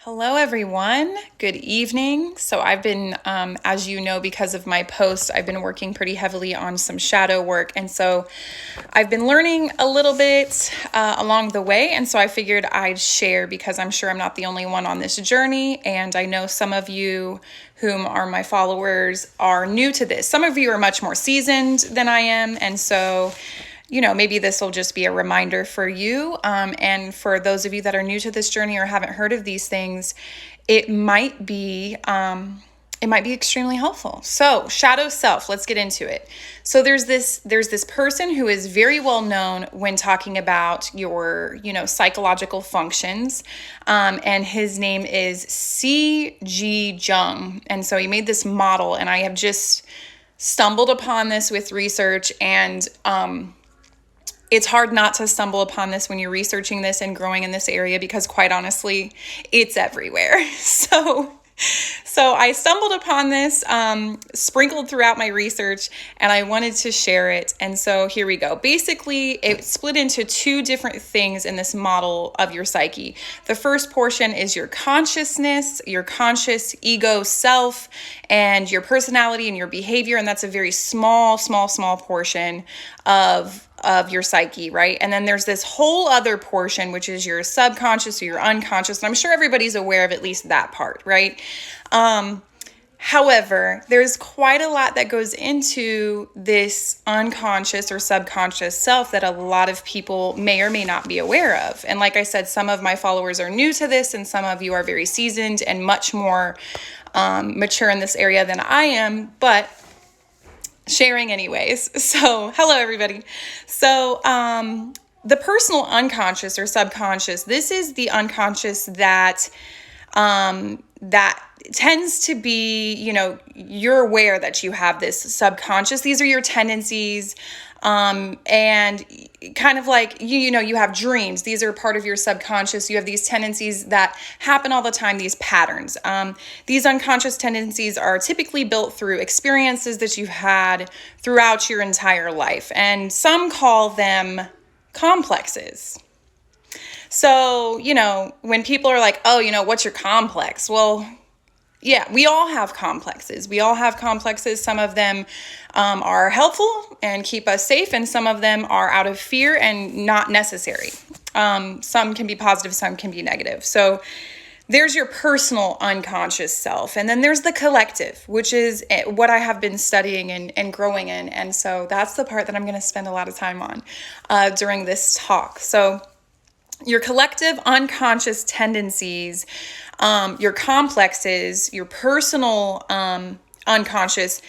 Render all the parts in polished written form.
Hello, everyone. Good evening. So I've been, as you know, because of my post, I've been working pretty heavily on some shadow work. And so I've been learning a little bit along the way. And so I figured I'd share because I'm sure I'm not the only one on this journey. And I know some of you whom are my followers are new to this. Some of you are much more seasoned than I am. And so maybe this will just be a reminder for you. And for those of you that are new to this journey or haven't heard of these things, it might be extremely helpful. So shadow self, let's get into it. So there's this person who is very well known when talking about your, psychological functions. And his name is C.G. Jung. And so he made this model, and I have just stumbled upon this with research, and it's hard not to stumble upon this when you're researching this and growing in this area because, quite honestly, it's everywhere. So I stumbled upon this, sprinkled throughout my research, and I wanted to share it. And so here we go. Basically, it's split into two different things in this model of your psyche. The first portion is your consciousness, your conscious ego self, and your personality and your behavior. And that's a very small portion of your psyche, right? And then there's this whole other portion, which is your subconscious or your unconscious. And I'm sure everybody's aware of at least that part, right? However, there's quite a lot that goes into this unconscious or subconscious self that a lot of people may or may not be aware of. And like I said, some of my followers are new to this, and some of you are very seasoned and much more mature in this area than I am, but sharing anyways. So hello, everybody. So the personal unconscious or subconscious, this is the unconscious that tends to be, you're aware that you have this subconscious. These are your tendencies, and kind of like, you have dreams. These are part of your subconscious. You have these tendencies that happen all the time, these patterns. These unconscious tendencies are typically built through experiences that you've had throughout your entire life. And some call them complexes. So, when people are like, oh, what's your complex? Well, yeah, we all have complexes. Some of them are helpful and keep us safe, and some of them are out of fear and not necessary. Some can be positive, some can be negative. So there's your personal unconscious self. And then there's the collective, which is what I have been studying and growing in. And so that's the part that I'm going to spend a lot of time on during this talk. So your collective unconscious tendencies, your complexes, your personal unconscious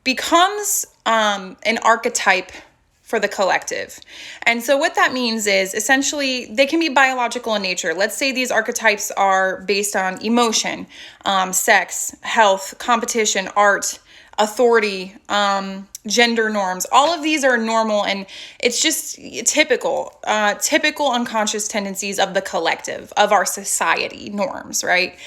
becomes an archetype for the collective. And so what that means is essentially they can be biological in nature. Let's say these archetypes are based on emotion, sex, health, competition, art, authority, gender norms. All of these are normal, and it's just typical unconscious tendencies of the collective, of our society norms, right?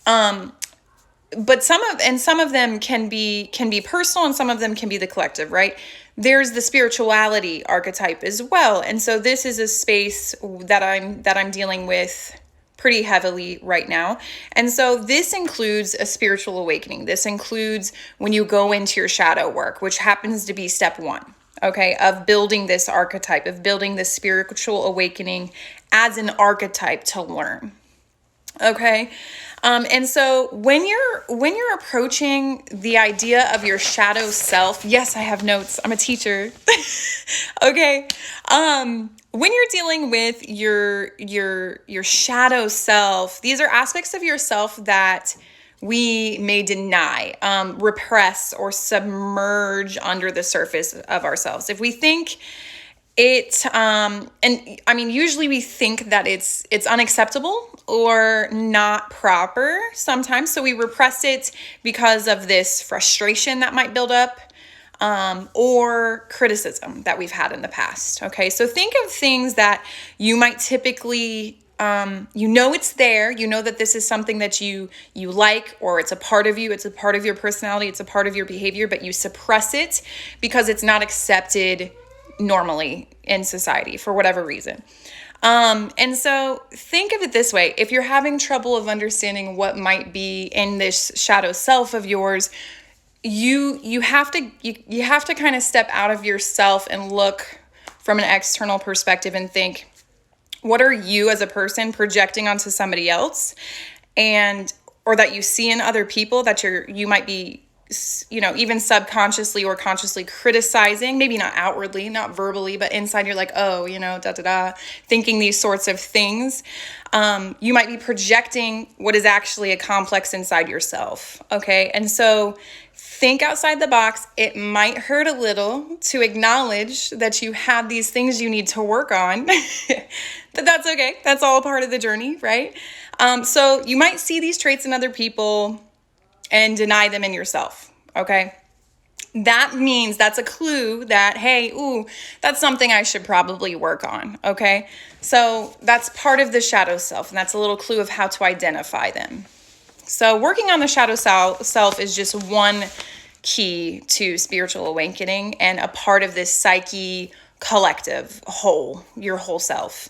But some of them can be personal, and some of them can be the collective, right? There's the spirituality archetype as well. And so this is a space that I'm dealing with pretty heavily right now. And so this includes a spiritual awakening. This includes when you go into your shadow work, which happens to be step one, okay, of building this archetype, of building this spiritual awakening as an archetype to learn. Okay. And so when you're approaching the idea of your shadow self, yes, I have notes. I'm a teacher. Okay. When you're dealing with your shadow self, these are aspects of yourself that we may deny, repress, or submerge under the surface of ourselves. If we think usually we think that it's unacceptable or not proper sometimes. So we repress it because of this frustration that might build up, or criticism that we've had in the past. Okay. So think of things that you might typically, it's there, that this is something that you like, or it's a part of you, it's a part of your personality, it's a part of your behavior, but you suppress it because it's not accepted normally in society for whatever reason. And so think of it this way. If you're having trouble of understanding what might be in this shadow self of yours, you have to kind of step out of yourself and look from an external perspective and think, what are you as a person projecting onto somebody else, and or that you see in other people that you might be, even subconsciously or consciously criticizing, maybe not outwardly, not verbally, but inside you're like, oh, thinking these sorts of things. You might be projecting what is actually a complex inside yourself. Okay. And so think outside the box. It might hurt a little to acknowledge that you have these things you need to work on, but that's okay. That's all part of the journey, right? So you might see these traits in other people and deny them in yourself, okay? That means that's a clue that, hey, that's something I should probably work on, okay? So that's part of the shadow self, and that's a little clue of how to identify them. So working on the shadow self is just one key to spiritual awakening and a part of this psyche collective whole, your whole self.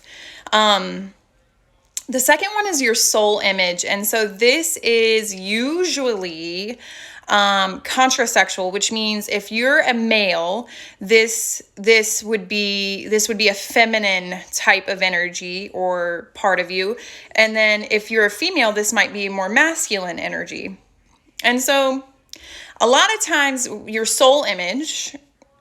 The second one is your soul image. And so this is usually contrasexual, which means if you're a male, this would be a feminine type of energy or part of you. And then if you're a female, this might be more masculine energy. And so a lot of times your soul image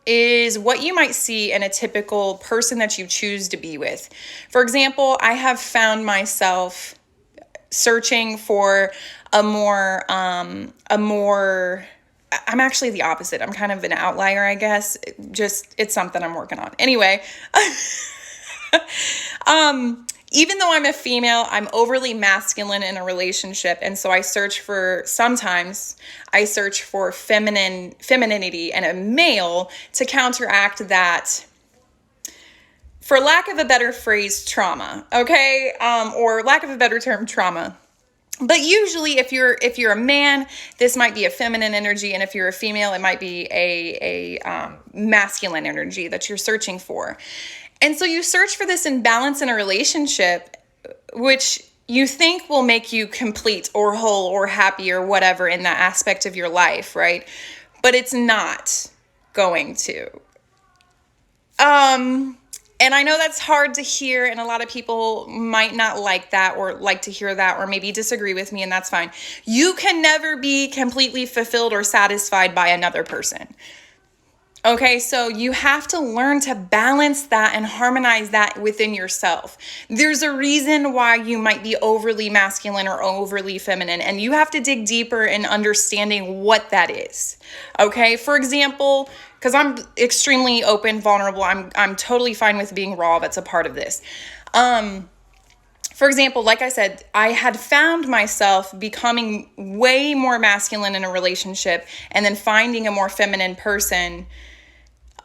is what you might see in a typical person that you choose to be with. For example, I have found myself searching for I'm actually the opposite. I'm kind of an outlier, I guess. It's something I'm working on. Anyway, even though I'm a female, I'm overly masculine in a relationship. And so sometimes I search for femininity and a male to counteract that, for lack of a better phrase, trauma. Okay. Or lack of a better term, trauma. But usually if you're a man, this might be a feminine energy. And if you're a female, it might be a masculine energy that you're searching for. And so you search for this imbalance in a relationship, which you think will make you complete or whole or happy or whatever in that aspect of your life, right? But it's not going to. And I know that's hard to hear, and a lot of people might not like that or like to hear that or maybe disagree with me, and that's fine. You can never be completely fulfilled or satisfied by another person. Okay, so you have to learn to balance that and harmonize that within yourself. There's a reason why you might be overly masculine or overly feminine, and you have to dig deeper in understanding what that is. Okay, for example, because I'm extremely open, vulnerable, I'm totally fine with being raw. That's a part of this. For example, like I said, I had found myself becoming way more masculine in a relationship and then finding a more feminine person.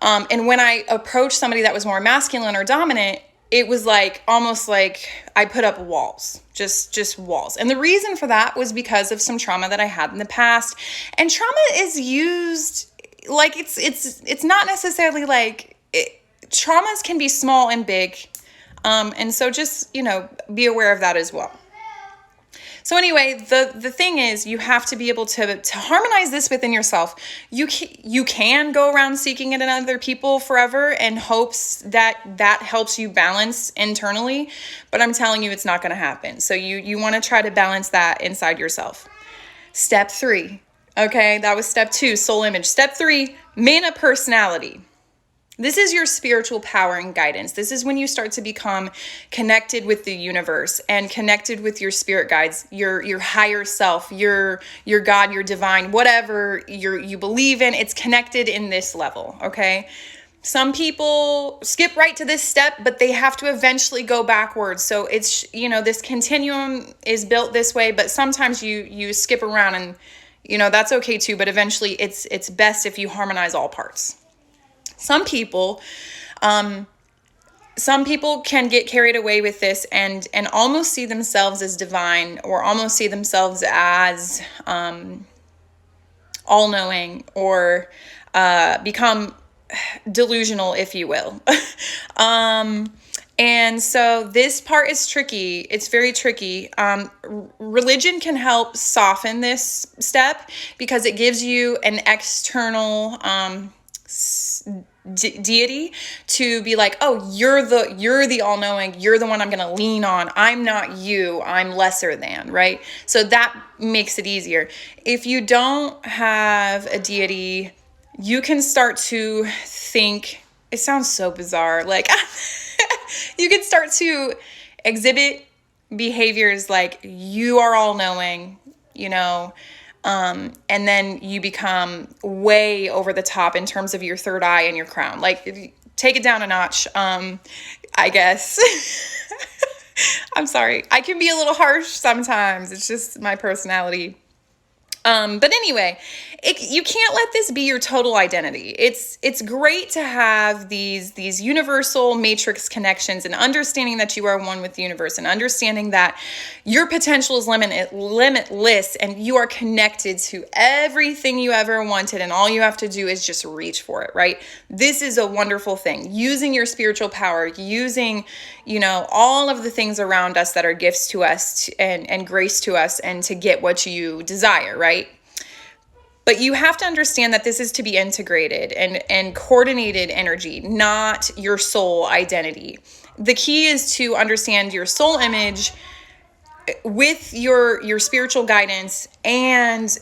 And when I approached somebody that was more masculine or dominant, it was almost like I put up walls, just walls. And the reason for that was because of some trauma that I had in the past. And trauma is used it's not necessarily traumas can be small and big. And so just, be aware of that as well. So anyway, the thing is, you have to be able to harmonize this within yourself. You can go around seeking it in other people forever in hopes that helps you balance internally, but I'm telling you, it's not going to happen. So you want to try to balance that inside yourself. Step 3. Okay, that was step 2, soul image. Step 3, mana personality. This is your spiritual power and guidance. This is when you start to become connected with the universe and connected with your spirit guides, your higher self, your God, your divine, whatever you believe in. It's connected in this level, okay? Some people skip right to this step, but they have to eventually go backwards. So it's, this continuum is built this way, but sometimes you skip around and, that's okay too. But eventually it's best if you harmonize all parts. Some people can get carried away with this and almost see themselves as divine or almost see themselves as all-knowing or become delusional, if you will. And so this part is tricky. It's very tricky. Religion can help soften this step because it gives you an external deity to be like, oh, you're the all-knowing, you're the one I'm going to lean on. I'm not you. I'm lesser than, right? So that makes it easier. If you don't have a deity, you can start to think, it sounds so bizarre, like you can start to exhibit behaviors like you are all knowing, and then you become way over the top in terms of your third eye and your crown. Like, take it down a notch, I guess. I'm sorry. I can be a little harsh sometimes. It's just my personality. But anyway, you can't let this be your total identity. It's great to have these universal matrix connections and understanding that you are one with the universe and understanding that your potential is limitless and you are connected to everything you ever wanted, and all you have to do is just reach for it, right? This is a wonderful thing. Using your spiritual power, using, all of the things around us that are gifts to us and grace to us, and to get what you desire, right? But you have to understand that this is to be integrated and coordinated energy, not your soul identity. The key is to understand your soul image with your spiritual guidance and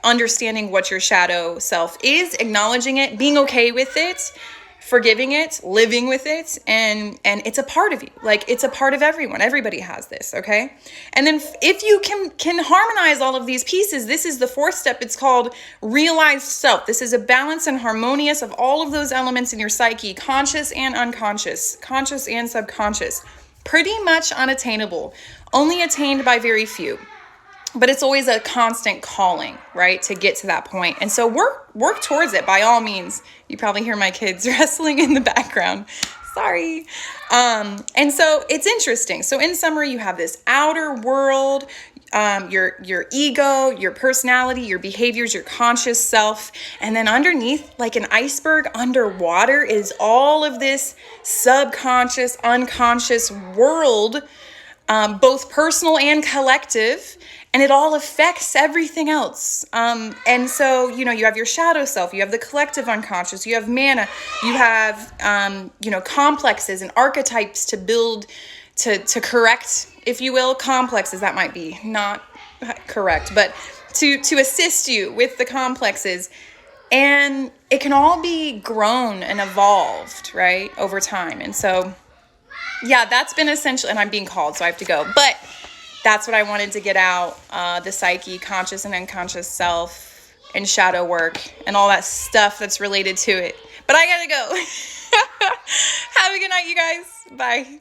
understanding what your shadow self is, acknowledging it, being okay with it, forgiving it, living with it, and it's a part of you. Like, it's a part of everyone. Everybody has this, okay? And then if you can harmonize all of these pieces, this is the fourth step. It's called realized self. This is a balance and harmonious of all of those elements in your psyche, conscious and unconscious, conscious and subconscious. Pretty much unattainable, only attained by very few. But it's always a constant calling, right, to get to that point. And so work towards it by all means. You probably hear my kids wrestling in the background. Sorry. And so it's interesting. So in summary, you have this outer world, your ego, your personality, your behaviors, your conscious self. And then underneath, like an iceberg underwater, is all of this subconscious, unconscious world, both personal and collective. And it all affects everything else. And so, you have your shadow self, you have the collective unconscious, you have mana, you have, complexes and archetypes to build, to correct, if you will, complexes. That might be not correct, but to assist you with the complexes. And it can all be grown and evolved, right, over time. And so, yeah, that's been essential. And I'm being called, so I have to go. But that's what I wanted to get out, the psyche, conscious and unconscious self, and shadow work, and all that stuff that's related to it. But I gotta go. Have a good night, you guys. Bye.